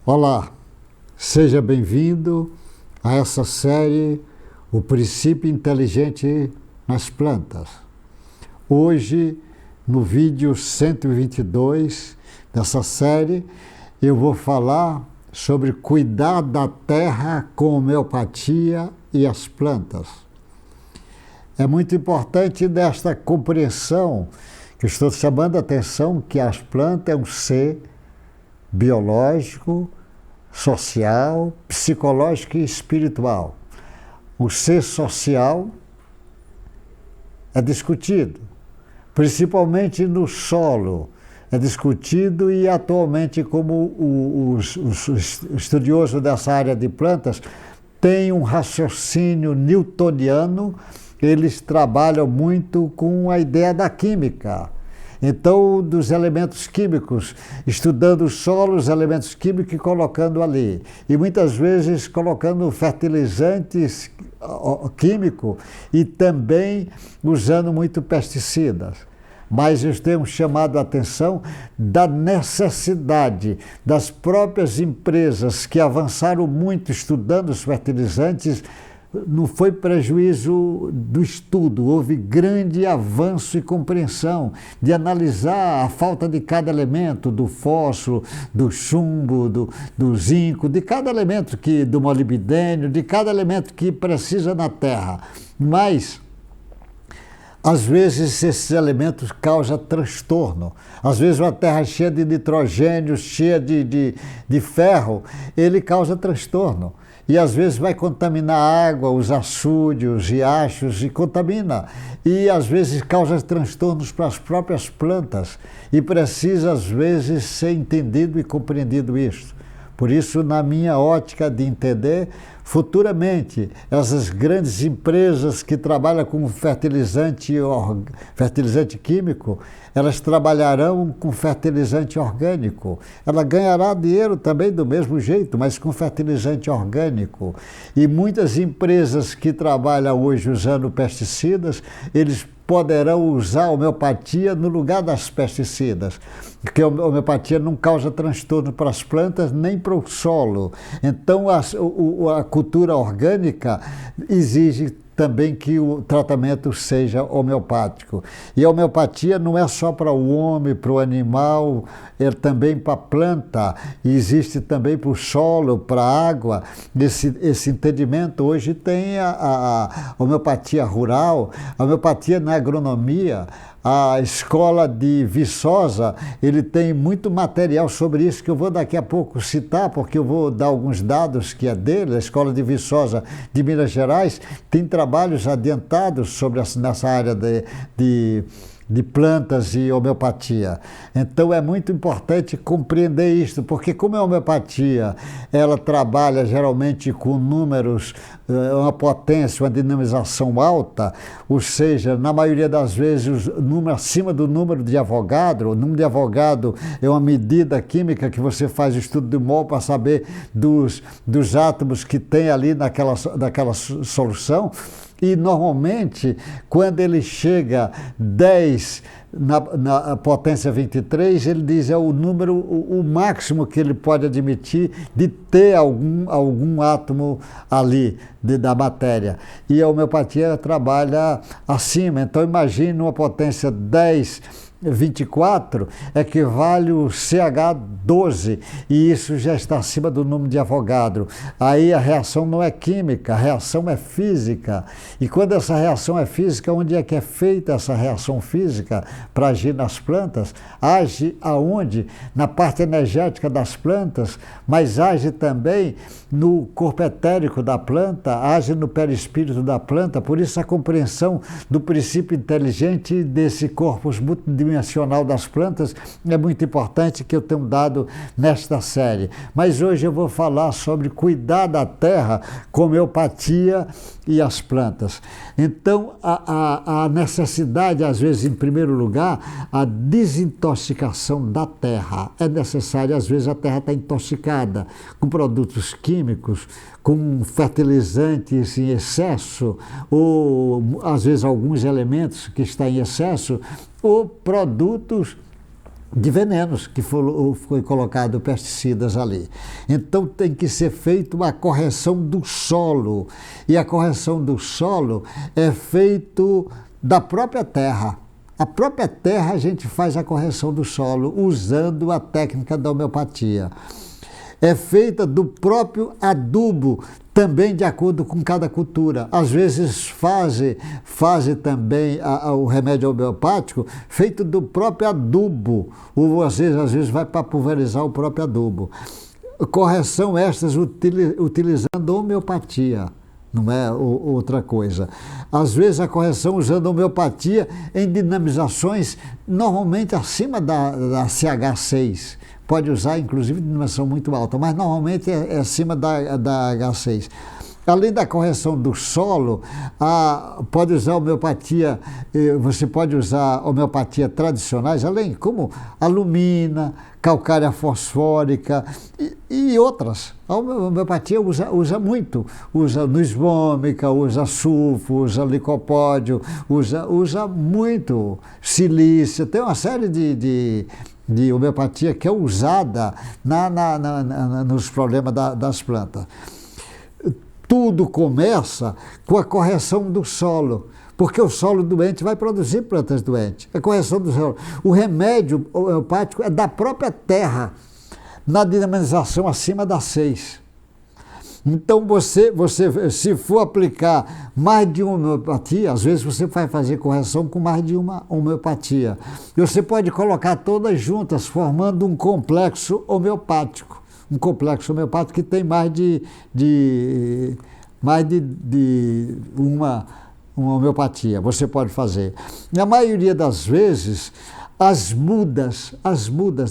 Olá, seja bem-vindo a essa série O Princípio Inteligente nas Plantas. Hoje, no vídeo 122 dessa série, eu vou falar sobre cuidar da terra com homeopatia e as plantas. É muito importante desta compreensão que eu estou chamando a atenção que as plantas é um ser biológico, social, psicológico e espiritual. O ser social é discutido, principalmente no solo, é discutido e atualmente como os estudiosos dessa área de plantas têm um raciocínio newtoniano, eles trabalham muito com a ideia da química. Então, dos elementos químicos, estudando o solo, os elementos químicos e colocando ali. E muitas vezes colocando fertilizantes químicos e também usando muito pesticidas. Mas nós temos chamado a atenção da necessidade das próprias empresas que avançaram muito estudando os fertilizantes. Não foi prejuízo do estudo, houve grande avanço e compreensão de analisar a falta de cada elemento, do fósforo, do chumbo, do zinco, de cada elemento do molibdênio, de cada elemento que precisa na terra. Mas às vezes esses elementos causam transtorno. Às vezes uma terra cheia de nitrogênio, cheia de ferro, ele causa transtorno. E às vezes vai contaminar a água, os açudes, riachos, e contamina. E às vezes causa transtornos para as próprias plantas. E precisa às vezes ser entendido e compreendido isso. Por isso, na minha ótica de entender, futuramente, essas grandes empresas que trabalham com fertilizante químico, elas trabalharão com fertilizante orgânico. Ela ganhará dinheiro também do mesmo jeito, mas com fertilizante orgânico. E muitas empresas que trabalham hoje usando pesticidas, eles poderão usar a homeopatia no lugar das pesticidas, porque a homeopatia não causa transtorno para as plantas nem para o solo. Então, a cultura orgânica exige também que o tratamento seja homeopático. E a homeopatia não é só para o homem, para o animal, é também para a planta, e existe também para o solo, para a água. Esse entendimento hoje tem a homeopatia rural, a homeopatia na agronomia. A escola de Viçosa, ele tem muito material sobre isso que eu vou daqui a pouco citar, porque eu vou dar alguns dados que é dele. A escola de Viçosa de Minas Gerais tem trabalhos adiantados sobre nessa área de plantas e homeopatia. Então é muito importante compreender isso, porque como a homeopatia, ela trabalha geralmente com números, uma potência, uma dinamização alta, ou seja, na maioria das vezes, acima do número de Avogadro. O número de Avogadro é uma medida química que você faz estudo de mol para saber dos átomos que tem ali naquela solução. E normalmente, quando ele chega 10 na potência 23, ele diz é o número, o máximo que ele pode admitir de ter algum átomo ali da matéria. E a homeopatia trabalha acima. Então imagine uma potência 10/24 equivale o CH12, e isso já está acima do número de Avogadro. Aí a reação não é química, a reação é física. E quando essa reação é física, onde é que é feita essa reação física para agir nas plantas? Age aonde? Na parte energética das plantas, mas age também no corpo etérico da planta, age no perispírito da planta. Por isso a compreensão do princípio inteligente desse corpus multidimensional das plantas é muito importante, que eu tenho dado nesta série. Mas hoje eu vou falar sobre cuidar da terra com homeopatia e as plantas. Então, a necessidade, às vezes, em primeiro lugar, a desintoxicação da terra. É necessário, às vezes, a terra está intoxicada com produtos químicos, com fertilizantes em excesso, ou, às vezes, alguns elementos que estão em excesso, ou produtos de venenos que foi colocado pesticidas ali. Então tem que ser feita uma correção do solo, e a correção do solo é feito da própria terra. A própria terra a gente faz a correção do solo usando a técnica da homeopatia. É feita do próprio adubo, também de acordo com cada cultura. Às vezes faz também o remédio homeopático feito do próprio adubo, ou às vezes vai para pulverizar o próprio adubo. Correção estas utilizando homeopatia, não é outra coisa. Às vezes a correção usando homeopatia em dinamizações normalmente acima da CH6. Pode usar, inclusive, de dimensão muito alta, mas normalmente é acima da H6. Além da correção do solo, pode usar homeopatia, você pode usar homeopatia tradicionais, além como alumina, calcária fosfórica e outras. A homeopatia usa muito, usa luz vômica, usa sulfo, usa licopódio, usa muito silício, tem uma série de homeopatia que é usada nos problemas das plantas. Tudo começa com a correção do solo, porque o solo doente vai produzir plantas doentes. A correção do solo. O remédio homeopático é da própria terra, na dinamização acima da 6. Então, você, se for aplicar mais de uma homeopatia, às vezes você vai fazer correção com mais de uma homeopatia. E você pode colocar todas juntas, formando um complexo homeopático. Um complexo homeopático que tem mais de uma homeopatia. Você pode fazer. Na maioria das vezes, as mudas,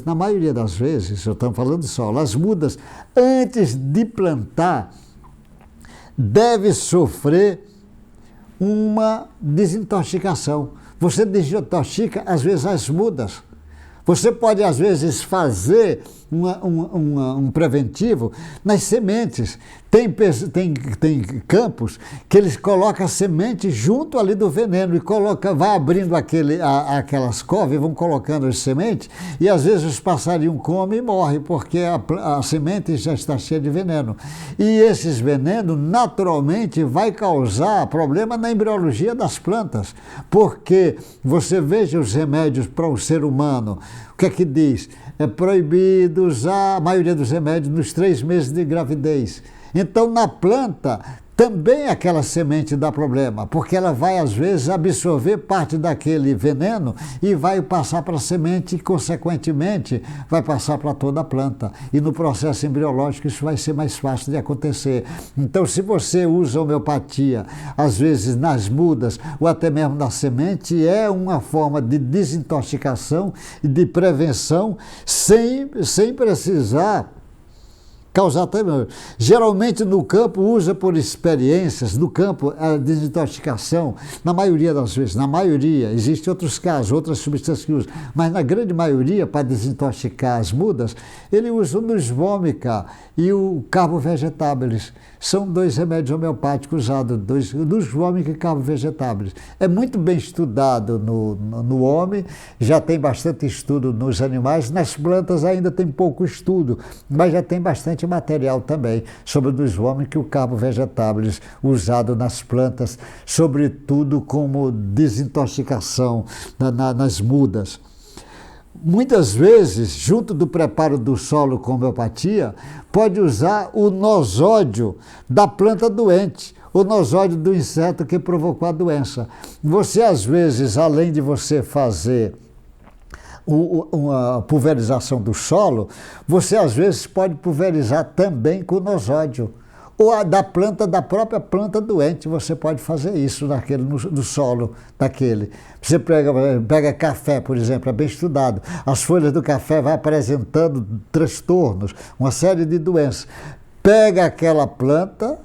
na maioria das vezes, eu estou falando de solo, as mudas, antes de plantar, deve sofrer uma desintoxicação. Você desintoxica, às vezes, as mudas. Você pode, às vezes, fazer um preventivo nas sementes. Tem campos que eles colocam a semente junto ali do veneno e vai abrindo aquelas covas e vão colocando as sementes, e às vezes os passarinhos comem e morrem, porque a semente já está cheia de veneno. E esses venenos, naturalmente, vai causar problema na embriologia das plantas, porque você veja os remédios para o ser humano. O que é que diz? É proibido usar a maioria dos remédios nos 3 meses de gravidez. Então, na planta, também aquela semente dá problema, porque ela vai, às vezes, absorver parte daquele veneno e vai passar para a semente e, consequentemente, vai passar para toda a planta. E no processo embriológico isso vai ser mais fácil de acontecer. Então, se você usa homeopatia, às vezes nas mudas ou até mesmo na semente, é uma forma de desintoxicação e de prevenção sem precisar causar também. Geralmente no campo usa por experiências, no campo a desintoxicação, na maioria das vezes, existem outros casos, outras substâncias que usam, mas na grande maioria, para desintoxicar as mudas, ele usa o Nus vomica e o Carbo vegetabilis. São 2 remédios homeopáticos usados, Nus vomica e Carbo vegetabilis. É muito bem estudado no homem, já tem bastante estudo nos animais, nas plantas ainda tem pouco estudo, mas já tem bastante material também sobre o Nus vomica e o Carbo vegetabilis usado nas plantas, sobretudo como desintoxicação nas mudas. Muitas vezes, junto do preparo do solo com homeopatia, pode usar o nosódio da planta doente, o nosódio do inseto que provocou a doença. Você, às vezes, além de você fazer uma pulverização do solo, você, às vezes, pode pulverizar também com o nosódio. Ou da própria planta doente, você pode fazer isso no solo daquele. Você pega café, por exemplo, é bem estudado. As folhas do café vão apresentando transtornos, uma série de doenças. Pega aquela planta,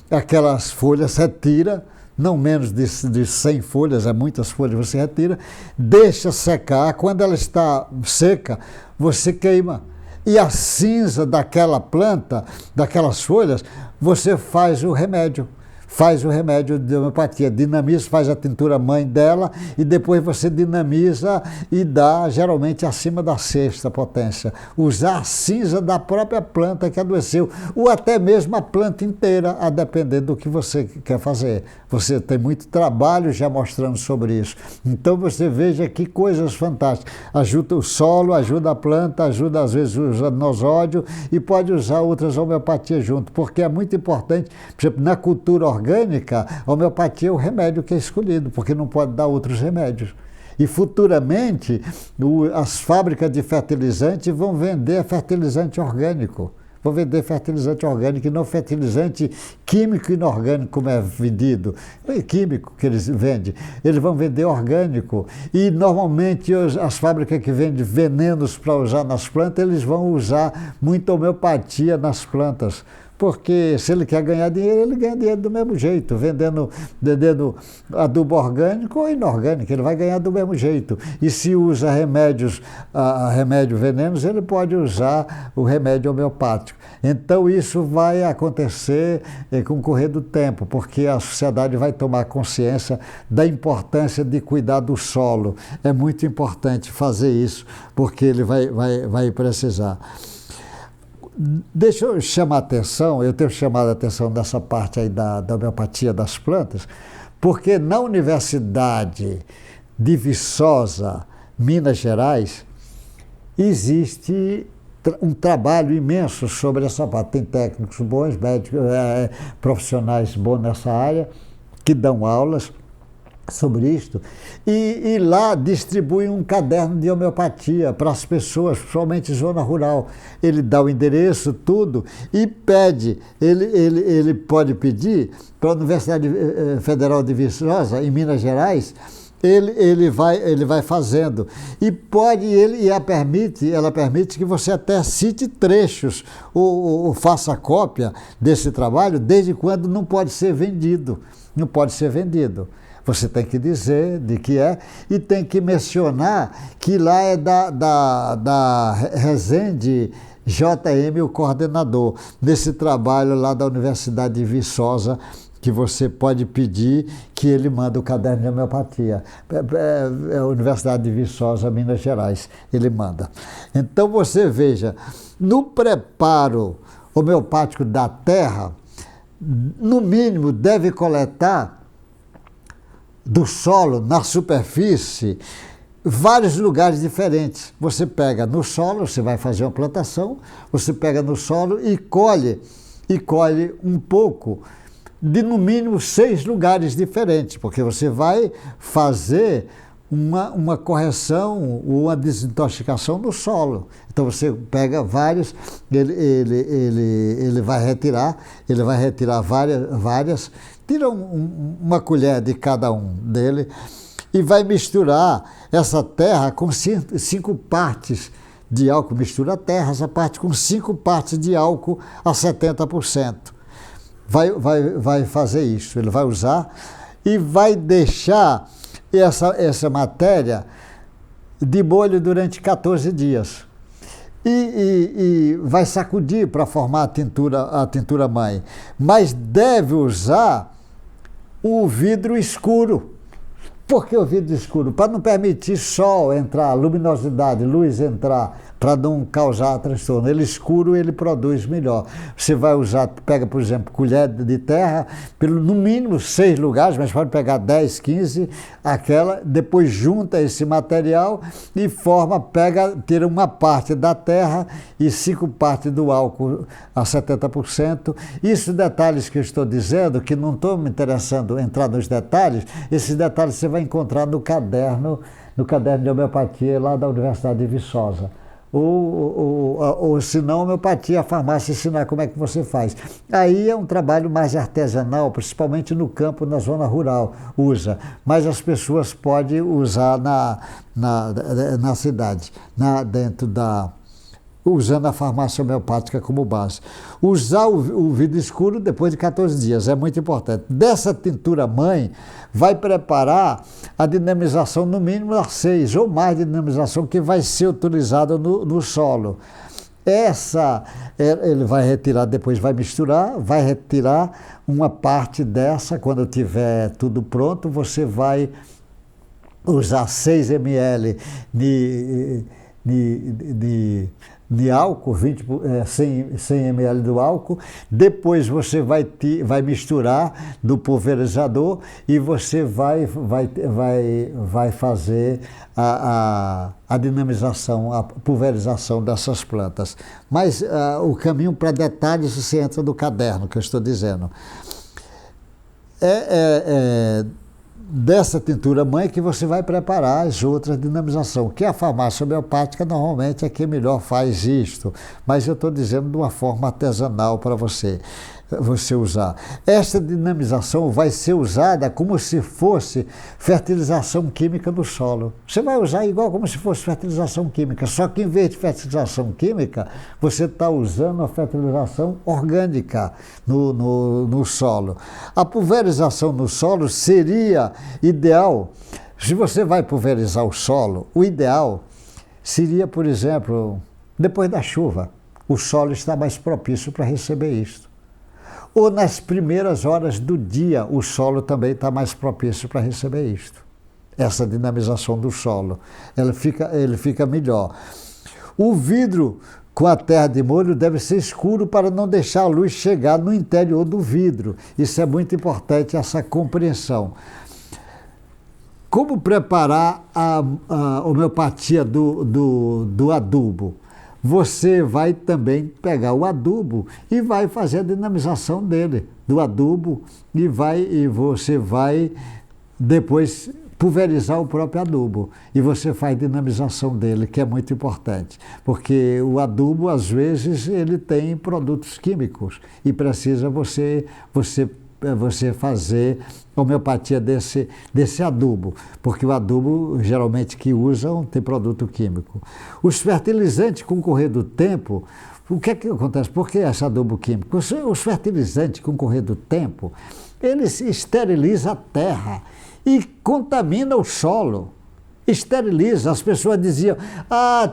aquelas folhas, retira, não menos de 100 folhas, muitas folhas você retira, deixa secar. Quando ela está seca, você queima. E a cinza daquela planta, daquelas folhas, você faz o remédio. faz o remédio de homeopatia, dinamiza, faz a tintura mãe dela e depois você dinamiza e dá geralmente acima da sexta potência. Usar a cinza da própria planta que adoeceu, ou até mesmo a planta inteira, a depender do que você quer fazer. Você tem muito trabalho já mostrando sobre isso. Então você veja que coisas fantásticas. Ajuda o solo, ajuda a planta, ajuda às vezes usa nosódio e pode usar outras homeopatias junto, porque é muito importante, por exemplo, na cultura orgânica, a homeopatia é o remédio que é escolhido, porque não pode dar outros remédios. E futuramente, as fábricas de fertilizante vão vender fertilizante orgânico. Vão vender fertilizante orgânico e não fertilizante químico e inorgânico, como é vendido. É químico que eles vendem. Eles vão vender orgânico. E, normalmente, as fábricas que vendem venenos para usar nas plantas, eles vão usar muita homeopatia nas plantas. Porque se ele quer ganhar dinheiro, ele ganha dinheiro do mesmo jeito, vendendo adubo orgânico ou inorgânico, ele vai ganhar do mesmo jeito. E se usa remédios, venenos, ele pode usar o remédio homeopático. Então isso vai acontecer com o correr do tempo, porque a sociedade vai tomar consciência da importância de cuidar do solo. É muito importante fazer isso, porque ele vai precisar. Deixa eu chamar a atenção, eu tenho chamado a atenção dessa parte aí da homeopatia das plantas, porque na Universidade de Viçosa, Minas Gerais, existe um trabalho imenso sobre essa parte. Tem técnicos bons, médicos, profissionais bons nessa área, que dão aulas sobre isto, e lá distribui um caderno de homeopatia para as pessoas, principalmente em zona rural. Ele dá o endereço, tudo, e pede, ele pode pedir para a Universidade Federal de Viçosa, em Minas Gerais, ele vai fazendo. E ela permite que você até cite trechos, ou faça cópia desse trabalho, desde quando não pode ser vendido. Não pode ser vendido. Você tem que dizer de que é e tem que mencionar que lá é da Rezende JM, o coordenador, desse trabalho lá da Universidade de Viçosa, que você pode pedir que ele manda o caderno de homeopatia. É a Universidade de Viçosa, Minas Gerais, ele manda. Então você veja, no preparo homeopático da terra, no mínimo deve coletar do solo, na superfície, vários lugares diferentes. Você pega no solo, você vai fazer uma plantação, você pega no solo e colhe um pouco de no mínimo 6 lugares diferentes, porque você vai fazer uma correção, uma desintoxicação no solo. Então você pega vários, ele vai retirar várias, tira uma colher de cada um dele e vai misturar essa terra com 5 partes de álcool. Mistura a terra, essa parte com 5 partes de álcool a 70%. Vai fazer isso, ele vai usar e vai deixar essa matéria de molho durante 14 dias. E vai sacudir para formar a tintura mãe. Mas deve usar o vidro escuro. Por que o vidro escuro? Para não permitir sol entrar, luminosidade, luz entrar, para não causar transtorno. Ele escuro, ele produz melhor. Você vai usar, pega, por exemplo, colher de terra, no mínimo 6 lugares, mas pode pegar 10, 15, depois junta esse material e tira uma parte da terra e 5 partes do álcool a 70%. Isso, detalhes que eu estou dizendo, que não estou me interessando em entrar nos detalhes, esses detalhes você vai encontrar no caderno de homeopatia lá da Universidade de Viçosa. Ou se não, homeopatia, a farmácia ensinar como é que você faz. Aí é um trabalho mais artesanal, principalmente no campo, na zona rural, mas as pessoas podem usar na cidade, usando a farmácia homeopática como base. Usar o vidro escuro depois de 14 dias, é muito importante. Dessa tintura mãe, vai preparar a dinamização no mínimo a 6 ou mais de dinamização que vai ser utilizada no solo. Ele vai retirar, depois vai misturar, vai retirar uma parte dessa. Quando tiver tudo pronto, você vai usar 6 ml de álcool, 100 ml do álcool. Depois você vai misturar no pulverizador e você vai fazer a dinamização, a pulverização dessas plantas. Mas o caminho para detalhes você entra no caderno que eu estou dizendo. Dessa tintura mãe que você vai preparar as outras dinamizações, que a farmácia homeopática normalmente é quem melhor faz isto, mas eu estou dizendo de uma forma artesanal para você usar. Esta dinamização vai ser usada como se fosse fertilização química no solo. Você vai usar igual como se fosse fertilização química, só que em vez de fertilização química, você está usando a fertilização orgânica no solo. A pulverização no solo seria ideal. Se você vai pulverizar o solo, o ideal seria, por exemplo, depois da chuva. O solo está mais propício para receber isto. Ou nas primeiras horas do dia, o solo também está mais propício para receber isto. Essa dinamização do solo, ele fica melhor. O vidro com a terra de molho deve ser escuro para não deixar a luz chegar no interior do vidro. Isso é muito importante, essa compreensão. Como preparar a homeopatia do adubo? Você vai também pegar o adubo e vai fazer a dinamização dele, do adubo, e você vai depois pulverizar o próprio adubo. E você faz dinamização dele, que é muito importante, porque o adubo, às vezes, ele tem produtos químicos e precisa você fazer homeopatia desse adubo, porque o adubo, geralmente, que usam tem produto químico. Os fertilizantes, com o correr do tempo, o que é que acontece? Por que esse adubo químico? Os fertilizantes, com o correr do tempo, eles esterilizam a terra e contaminam o solo. Esteriliza. As pessoas diziam,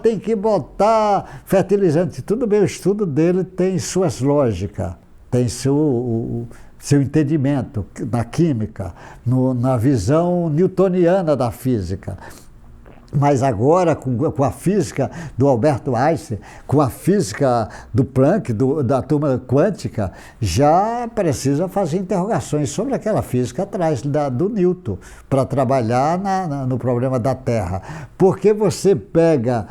tem que botar fertilizante. Tudo bem, o estudo dele tem suas lógicas, tem seu entendimento da química, na visão newtoniana da física. Mas agora, com a física do Albert Einstein, com a física do Planck, da turma quântica, já precisa fazer interrogações sobre aquela física atrás do Newton, para trabalhar no problema da Terra. Porque você pega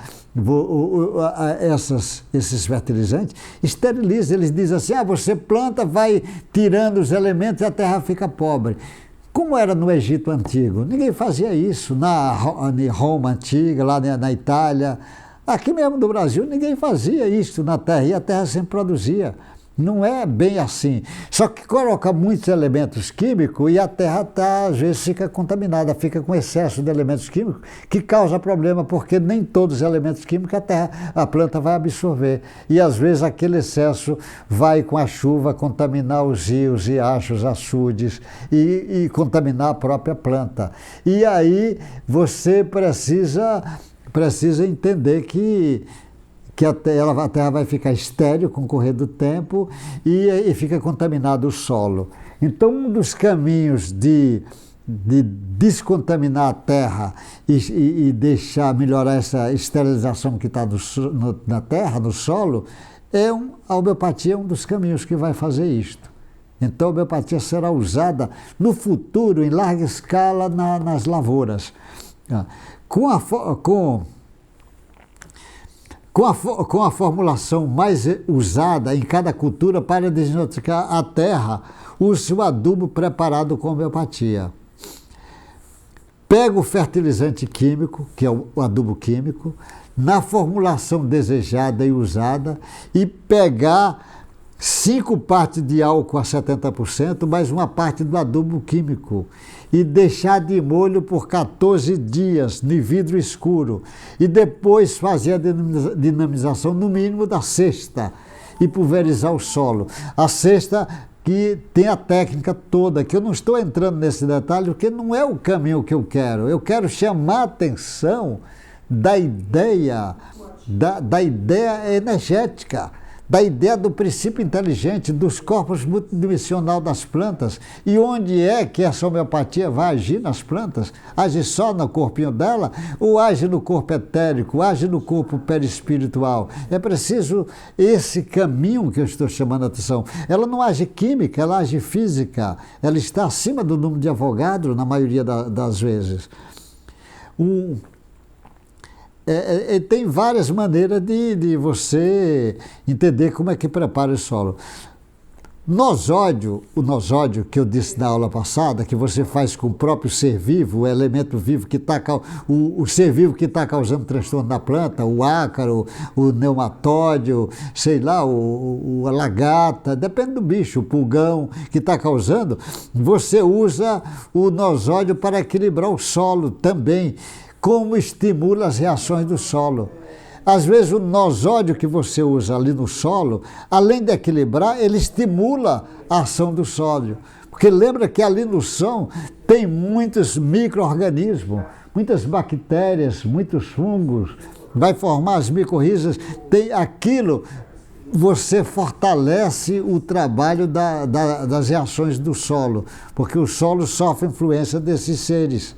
esses fertilizantes, esteriliza, eles dizem assim, você planta, vai tirando os elementos e a Terra fica pobre. Como era no Egito Antigo? Ninguém fazia isso. Na Roma Antiga, lá na Itália, aqui mesmo no Brasil, ninguém fazia isso na terra, e a terra sempre produzia. Não é bem assim. Só que coloca muitos elementos químicos e a terra às vezes fica contaminada, fica com excesso de elementos químicos, que causa problema, porque nem todos os elementos químicos a planta vai absorver. E às vezes aquele excesso vai com a chuva contaminar os rios, riachos, açudes e contaminar a própria planta. E aí você precisa entender que a terra vai ficar estéril com o correr do tempo e fica contaminado o solo. Então, um dos caminhos de descontaminar a terra e melhorar essa esterilização que está na terra, no solo, a homeopatia é um dos caminhos que vai fazer isto. Então, a homeopatia será usada no futuro, em larga escala, nas lavouras. Com a formulação mais usada em cada cultura para desintoxicar a terra, use o adubo preparado com homeopatia. Pega o fertilizante químico, que é o adubo químico, na formulação desejada e usada, e pegar 5 partes de álcool a 70%, mais uma parte do adubo químico, e deixar de molho por 14 dias, no vidro escuro, e depois fazer a dinamização no mínimo da sexta, e pulverizar o solo. A sexta que tem a técnica toda, que eu não estou entrando nesse detalhe, porque não é o caminho que eu quero chamar a atenção da ideia da ideia energética, da ideia do princípio inteligente, dos corpos multidimensional das plantas. E onde é que essa homeopatia vai agir nas plantas? Age só no corpinho dela ou age no corpo etérico, age no corpo perispiritual? É preciso esse caminho que eu estou chamando a atenção. Ela não age química, ela age física. Ela está acima do número de Avogadro, na maioria das vezes. Tem várias maneiras de você entender como é que prepara o solo. O nosódio que eu disse na aula passada, que você faz com o próprio ser vivo, o elemento vivo que está o ser vivo que está causando transtorno na planta, o ácaro, o nematóide, sei lá, a lagarta, depende do bicho, o pulgão que está causando, você usa o nosódio para equilibrar o solo também, como estimula as reações do solo. Às vezes o nosódio que você usa ali no solo, além de equilibrar, ele estimula a ação do sódio. Porque lembra que ali no som tem muitos micro-organismos, muitas bactérias, muitos fungos, vai formar as micorrizas, tem aquilo, você fortalece o trabalho das reações do solo, porque o solo sofre influência desses seres.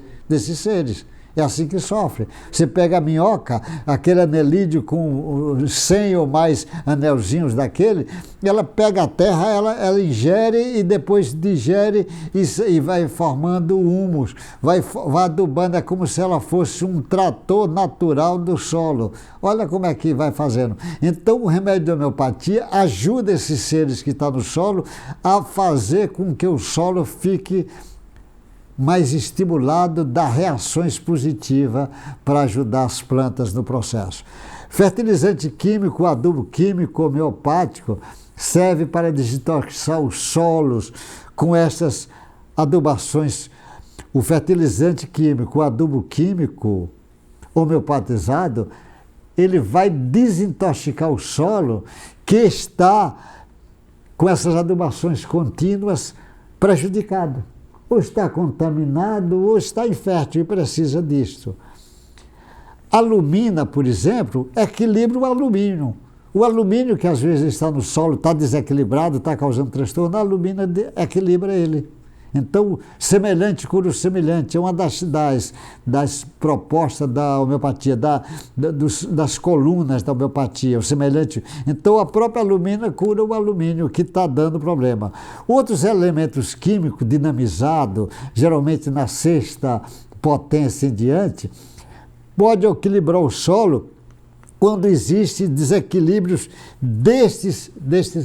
É assim que sofre. Você pega a minhoca, aquele anelídeo com 100 ou mais anelzinhos daquele, ela pega a terra, ela ingere e depois digere e vai formando humus, vai adubando, é como se ela fosse um trator natural do solo. Olha como é que vai fazendo. Então o remédio de homeopatia ajuda esses seres que estão no solo a fazer com que o solo fique mais estimulado, dá reações positivas para ajudar as plantas no processo. Fertilizante químico, adubo químico, homeopático, serve para desintoxicar os solos com essas adubações. O fertilizante químico, o adubo químico homeopatizado, ele vai desintoxicar o solo que está com essas adubações contínuas prejudicado. Ou está contaminado, ou está infértil e precisa disso. A alumina, por exemplo, equilibra o alumínio. O alumínio que às vezes está no solo, está desequilibrado, está causando transtorno, a alumina equilibra ele. Então, semelhante cura o semelhante, é uma das propostas da homeopatia, das colunas da homeopatia, o semelhante. Então, a própria alumina cura o alumínio que está dando problema. Outros elementos químicos dinamizados, geralmente na sexta potência em diante, pode equilibrar o solo quando existem desequilíbrios destes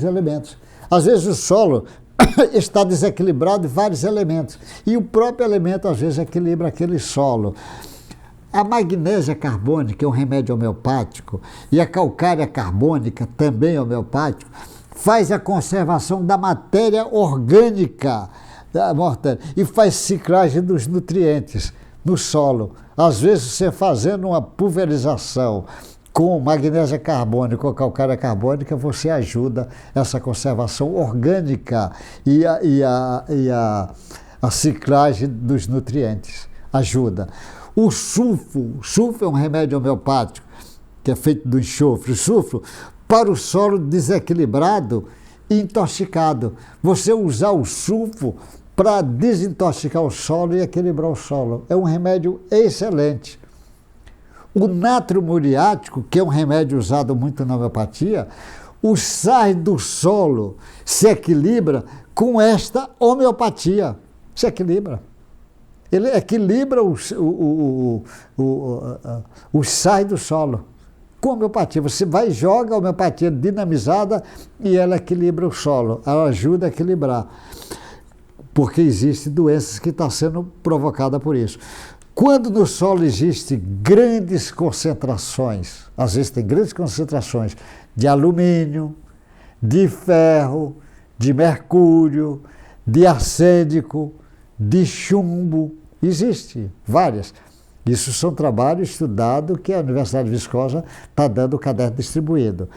elementos. Às vezes o solo está desequilibrado em vários elementos. E o próprio elemento, às vezes, equilibra aquele solo. A magnésia carbônica é um remédio homeopático e a calcária carbônica, também homeopático, faz a conservação da matéria orgânica e faz ciclagem dos nutrientes no solo. Às vezes, você fazendo uma pulverização com magnésia carbônica ou calcária carbônica, você ajuda essa conservação orgânica e a ciclagem dos nutrientes. Ajuda. O sulfo é um remédio homeopático que é feito do enxofre. O sulfo, para o solo desequilibrado e intoxicado. Você usar o sulfo para desintoxicar o solo e equilibrar o solo. É um remédio excelente. O natro muriático, que é um remédio usado muito na homeopatia, o sais do solo se equilibra com esta homeopatia. Se equilibra. Ele equilibra os sais do solo com homeopatia. Você vai e joga a homeopatia dinamizada e ela equilibra o solo. Ela ajuda a equilibrar. Porque existem doenças que estão sendo provocadas por isso. Quando no solo existem grandes concentrações, às vezes tem grandes concentrações de alumínio, de ferro, de mercúrio, de arsênico, de chumbo, existe várias. Isso são trabalhos estudados que a Universidade de Viçosa está dando o caderno distribuído.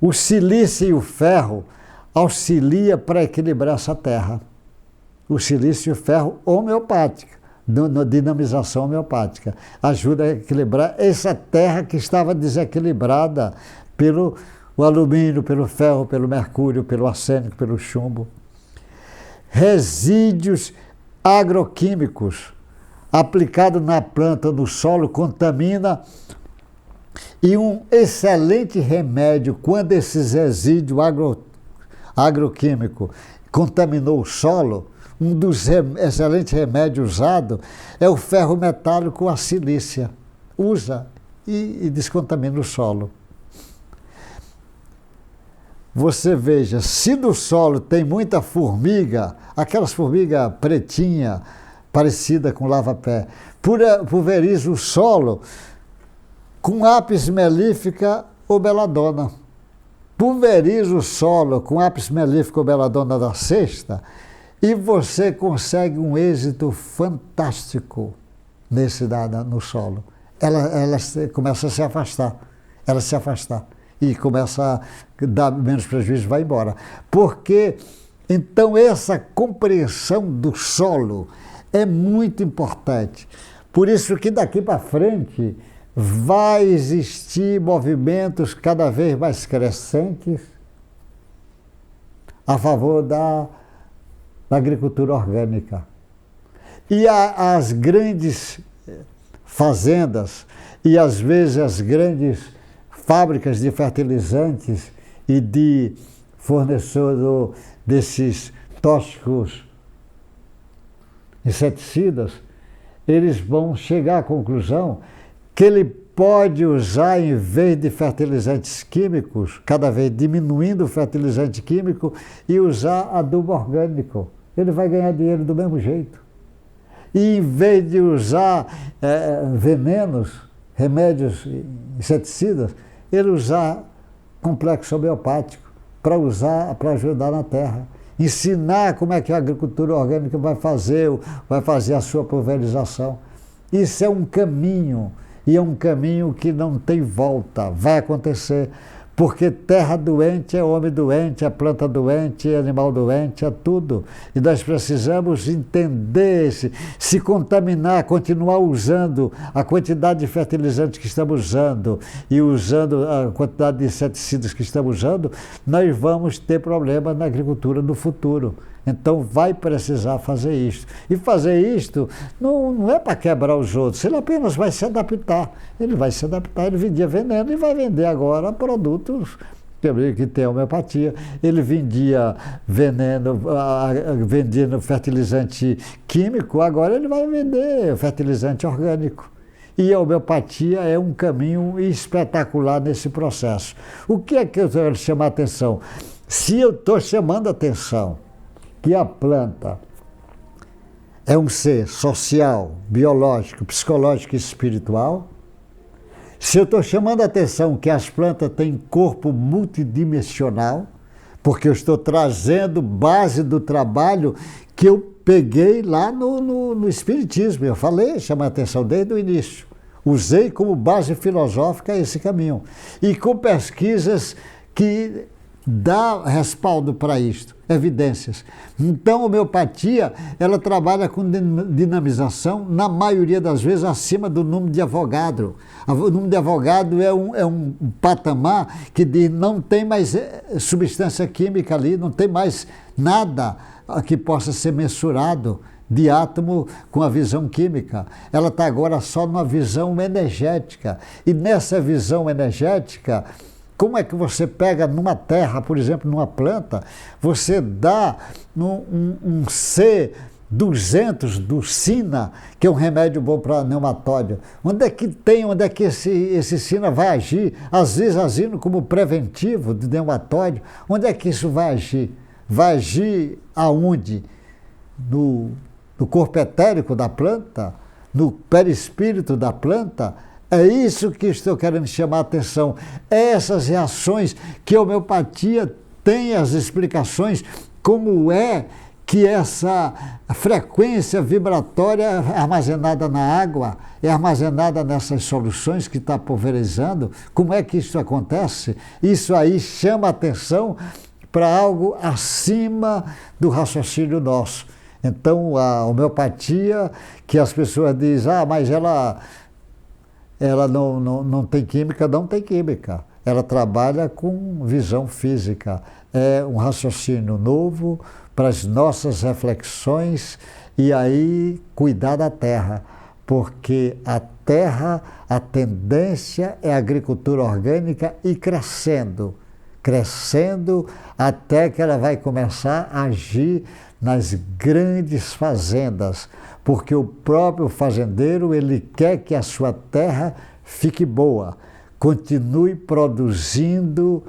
O silício e o ferro auxilia para equilibrar essa terra. O silício e o ferro homeopático, na dinamização homeopática. Ajuda a equilibrar essa terra que estava desequilibrada pelo o alumínio, pelo ferro, pelo mercúrio, pelo arsênico, pelo chumbo. Resíduos agroquímicos aplicados na planta, no solo, contamina. E um excelente remédio, quando esses resíduos agroquímicos contaminou o solo, um dos excelentes remédios usados é o ferro metálico, a silícia. Usa e descontamina o solo. Você veja, se no solo tem muita formiga, aquelas formigas pretinhas, parecida com lava-pé, pulveriza o solo com apis mellifera ou belladonna. Pulveriza o solo com apis mellifera ou belladonna da sexta e você consegue um êxito fantástico no solo. Ela começa a se afastar, e começa a dar menos prejuízo, vai embora. Porque, então, essa compreensão do solo é muito importante. Por isso que daqui para frente vai existir movimentos cada vez mais crescentes a favor da agricultura orgânica. E as grandes fazendas e, às vezes, as grandes fábricas de fertilizantes e de fornecedor desses tóxicos inseticidas, eles vão chegar à conclusão que ele pode usar, em vez de fertilizantes químicos, cada vez diminuindo o fertilizante químico, e usar adubo orgânico. Ele vai ganhar dinheiro do mesmo jeito. E em vez de usar venenos, remédios inseticidas, ele usar complexo homeopático para ajudar na terra. Ensinar como é que a agricultura orgânica vai fazer a sua pulverização. Isso é um caminho, e é um caminho que não tem volta, vai acontecer. Porque terra doente é homem doente, é planta doente, é animal doente, é tudo. E nós precisamos entender, se contaminar, continuar usando a quantidade de fertilizantes que estamos usando e usando a quantidade de inseticidas que estamos usando, nós vamos ter problema na agricultura no futuro. Então vai precisar fazer isto. E fazer isto não é para quebrar os outros, ele apenas vai se adaptar. Ele vai se adaptar, ele vendia veneno e vai vender agora produtos que tem homeopatia. Ele vendia veneno, vendendo fertilizante químico, agora ele vai vender fertilizante orgânico. E a homeopatia é um caminho espetacular nesse processo. O que é que eu quero chamar a atenção? Se eu estou chamando a atenção que a planta é um ser social, biológico, psicológico e espiritual, se eu estou chamando a atenção que as plantas têm corpo multidimensional, porque eu estou trazendo base do trabalho que eu peguei lá no Espiritismo, eu falei, chamei a atenção desde o início, usei como base filosófica esse caminho, e com pesquisas que dá respaldo para isto, evidências. Então, a homeopatia, ela trabalha com dinamização, na maioria das vezes, acima do número de Avogadro. O número de Avogadro é um patamar que diz não tem mais substância química ali, não tem mais nada que possa ser mensurado de átomo com a visão química. Ela está agora só numa visão energética. E nessa visão energética, como é que você pega numa terra, por exemplo, numa planta, você dá um C200 do Sina, que é um remédio bom para nematóide. Onde é que esse Sina vai agir? Às vezes agindo como preventivo de nematóide. Onde é que isso vai agir? Vai agir aonde? No corpo etérico da planta? No perispírito da planta? É isso que estou querendo chamar a atenção. Essas reações que a homeopatia tem as explicações, como é que essa frequência vibratória é armazenada na água, é armazenada nessas soluções que está pulverizando. Como é que isso acontece? Isso aí chama a atenção para algo acima do raciocínio nosso. Então, a homeopatia, que as pessoas dizem, mas ela não tem química, não tem química. Ela trabalha com visão física. É um raciocínio novo para as nossas reflexões e aí cuidar da terra, porque a terra, a tendência é a agricultura orgânica e crescendo, crescendo até que ela vai começar a agir nas grandes fazendas, porque o próprio fazendeiro ele quer que a sua terra fique boa, continue produzindo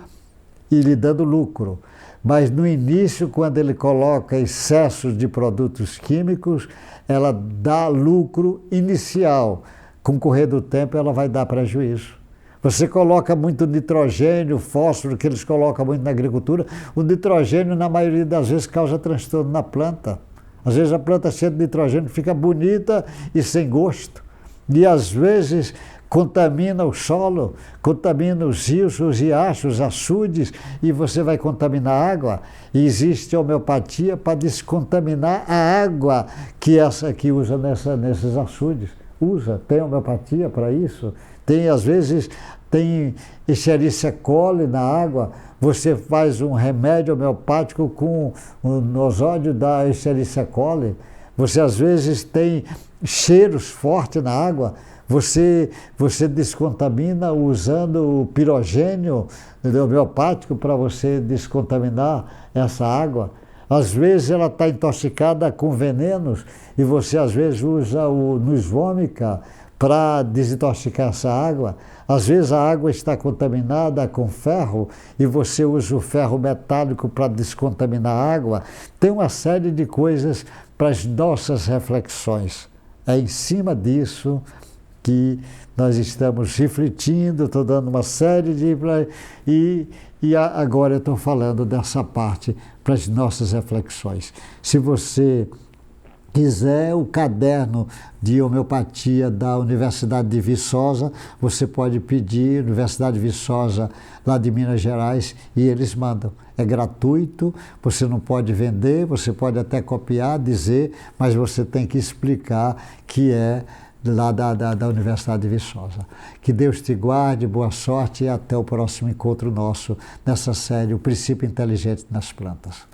e lhe dando lucro. Mas no início, quando ele coloca excessos de produtos químicos, ela dá lucro inicial. Com o correr do tempo, ela vai dar prejuízo. Você coloca muito nitrogênio, fósforo, que eles colocam muito na agricultura. O nitrogênio, na maioria das vezes, causa transtorno na planta. Às vezes a planta cheia de nitrogênio fica bonita e sem gosto. E às vezes contamina o solo, contamina os rios, os riachos, os açudes, e você vai contaminar a água. E existe homeopatia para descontaminar a água que essa que usa nesses açudes. Tem homeopatia para isso. Às vezes, tem Escherichia coli na água. Você faz um remédio homeopático com o nosódio da Escherichia coli. Você, às vezes, tem cheiros fortes na água. Você descontamina usando o pirogênio homeopático para você descontaminar essa água. Às vezes ela está intoxicada com venenos e você às vezes usa o Nus vomica para desintoxicar essa água. Às vezes a água está contaminada com ferro e você usa o ferro metálico para descontaminar a água. Tem uma série de coisas para as nossas reflexões. É em cima disso que nós estamos refletindo, estou dando uma série de... E agora eu estou falando dessa parte para as nossas reflexões. Se você quiser o caderno de homeopatia da Universidade de Viçosa, você pode pedir, Universidade de Viçosa, lá de Minas Gerais, e eles mandam. É gratuito, você não pode vender, você pode até copiar, dizer, mas você tem que explicar que é lá da Universidade de Viçosa. Que Deus te guarde, boa sorte e até o próximo encontro nosso nessa série O Princípio Inteligente nas Plantas.